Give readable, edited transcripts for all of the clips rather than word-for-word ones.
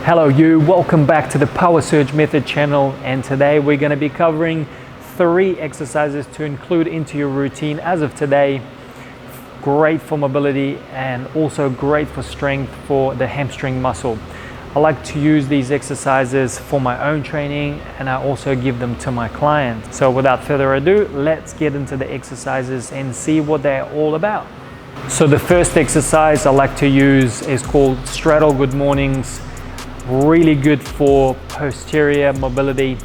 Hello you, welcome back to the Power Surge Method channel, and today we're going to be covering 3 exercises to include into your routine as of today. Great for mobility and also great for strength for the hamstring muscle. I like to use these exercises for my own training, and I also give them to my clients. So without further ado, let's get into the exercises and see what they're all about. So the first exercise I like to use is called Straddle Good Mornings. Really good for posterior mobility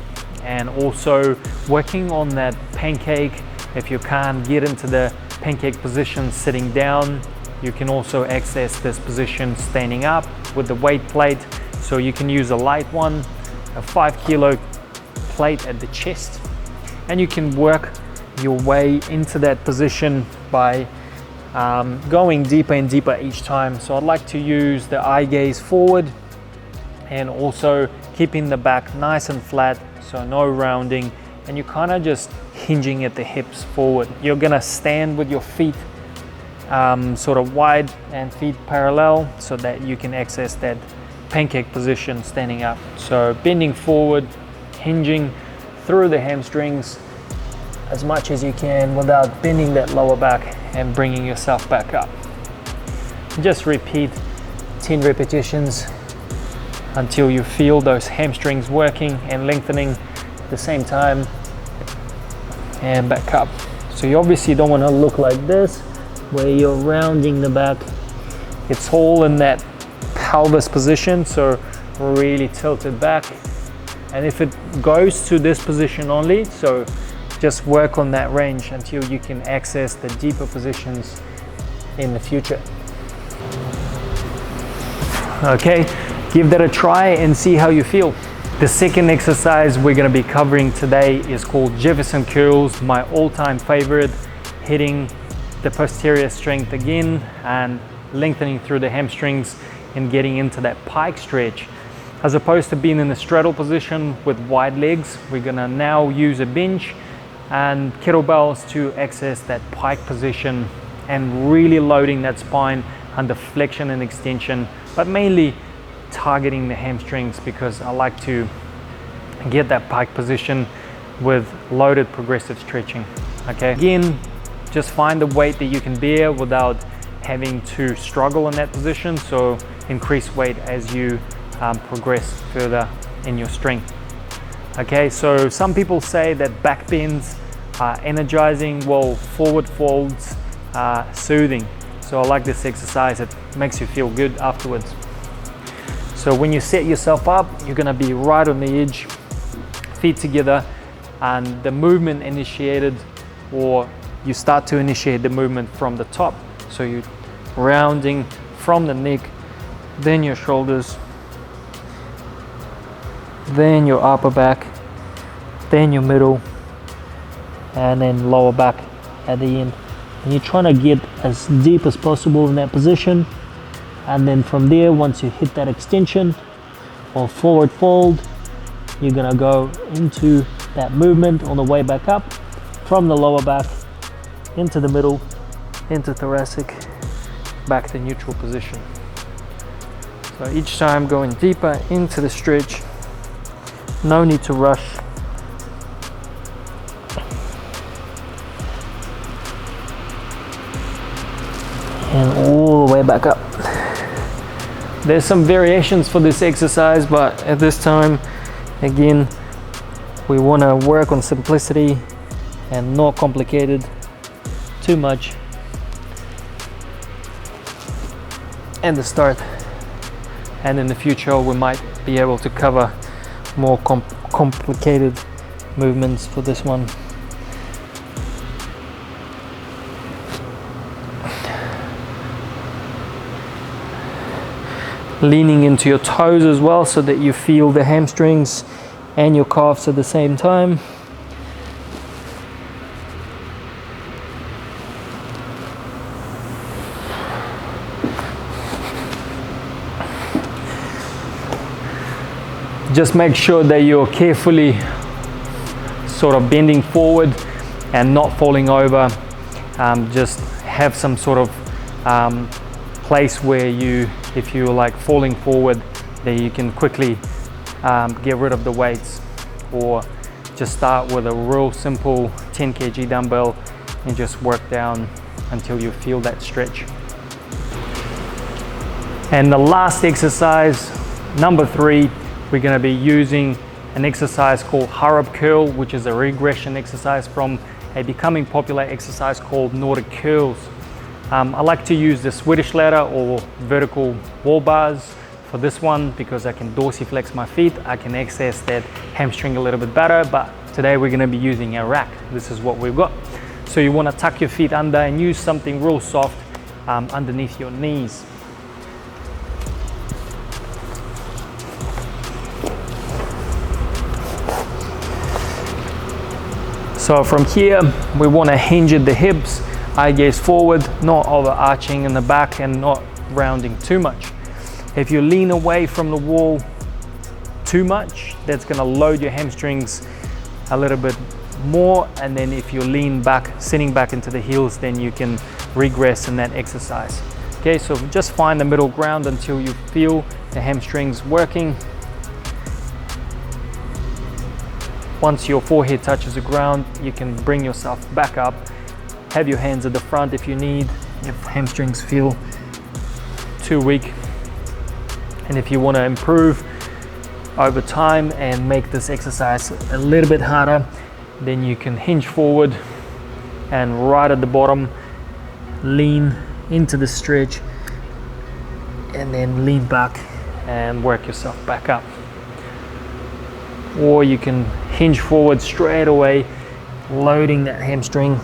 and also working on that pancake. If you can't get into the pancake position sitting down, you can also access this position standing up with the weight plate. So you can use a light one, a 5 kilo plate at the chest, and you can work your way into that position by going deeper and deeper each time. So I'd like to use the eye gaze forward and also keeping the back nice and flat, so no rounding, and you're kind of just hinging at the hips forward. You're gonna stand with your feet sort of wide and feet parallel so that you can access that pancake position standing up. So bending forward, hinging through the hamstrings as much as you can without bending that lower back and bringing yourself back up. Just repeat 10 repetitions until you feel those hamstrings working and lengthening at the same time, and back up. So you obviously don't want to look like this where you're rounding the back. It's all in that pelvis position, so really tilted back. And if it goes to this position only, so just work on that range until you can access the deeper positions in the future. Okay, give that a try and see how you feel. The second exercise we're going to be covering today is called Jefferson Curls, my all-time favorite, hitting the posterior strength again and lengthening through the hamstrings and getting into that pike stretch. As opposed to being in the straddle position with wide legs, we're going to now use a bench and kettlebells to access that pike position and really loading that spine under flexion and extension, but mainly targeting the hamstrings because I like to get that pike position with loaded progressive stretching. Okay, again, just find the weight that you can bear without having to struggle in that position, so increase weight as you progress further in your strength. Okay, so some people say that back bends are energizing, while forward folds are soothing. So I like this exercise, it makes you feel good afterwards. So when you set yourself up, you're gonna be right on the edge, feet together, and the movement initiated, or you start to initiate the movement from the top. So you're rounding from the neck, then your shoulders, then your upper back, then your middle, and then lower back at the end. And you're trying to get as deep as possible in that position. And then from there, once you hit that extension or forward fold, you're gonna go into that movement on the way back up from the lower back into the middle, into thoracic, back to neutral position. So each time going deeper into the stretch, no need to rush. And all the way back up. There's some variations for this exercise, but at this time, again, we want to work on simplicity and not complicate it too much. And the start. And in the future, we might be able to cover more complicated movements for this one. Leaning into your toes as well so that you feel the hamstrings and your calves at the same time. Just make sure that you're carefully sort of bending forward and not falling over. Just have some sort of place where you, if you're like falling forward, that you can quickly get rid of the weights, or just start with a real simple 10 kg dumbbell and just work down until you feel that stretch. And the last exercise, number 3, we're going to be using an exercise called Harab curl, which is a regression exercise from a becoming popular exercise called Nordic curls. I like to use the Swedish ladder or vertical wall bars for this one because I can dorsiflex my feet. I can access that hamstring a little bit better, but today we're going to be using a rack. This is what we've got. So you want to tuck your feet under and use something real soft underneath your knees. So from here, we want to hinge at the hips, eye gaze forward, not overarching in the back and not rounding too much. If you lean away from the wall too much, that's going to load your hamstrings a little bit more. And then if you lean back, sitting back into the heels, then you can regress in that exercise. Okay, so just find the middle ground until you feel the hamstrings working. Once your forehead touches the ground, you can bring yourself back up. Have your hands at the front if you need, if hamstrings feel too weak. And if you want to improve over time and make this exercise a little bit harder, then you can hinge forward and right at the bottom, lean into the stretch and then lean back and work yourself back up. Or you can hinge forward straight away, loading that hamstring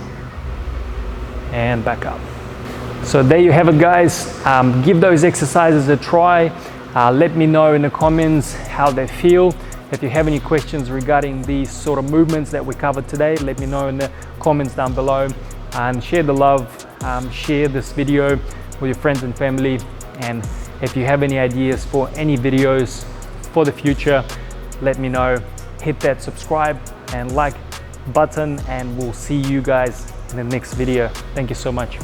and back up. So there you have it, guys. Give those exercises a try. Let me know in the comments how they feel. If you have any questions regarding these sort of movements that we covered today, let me know in the comments down below. And share the love, share this video with your friends and family. And if you have any ideas for any videos for the future, let me know. Hit that subscribe and like button, and we'll see you guys in the next video. Thank you so much.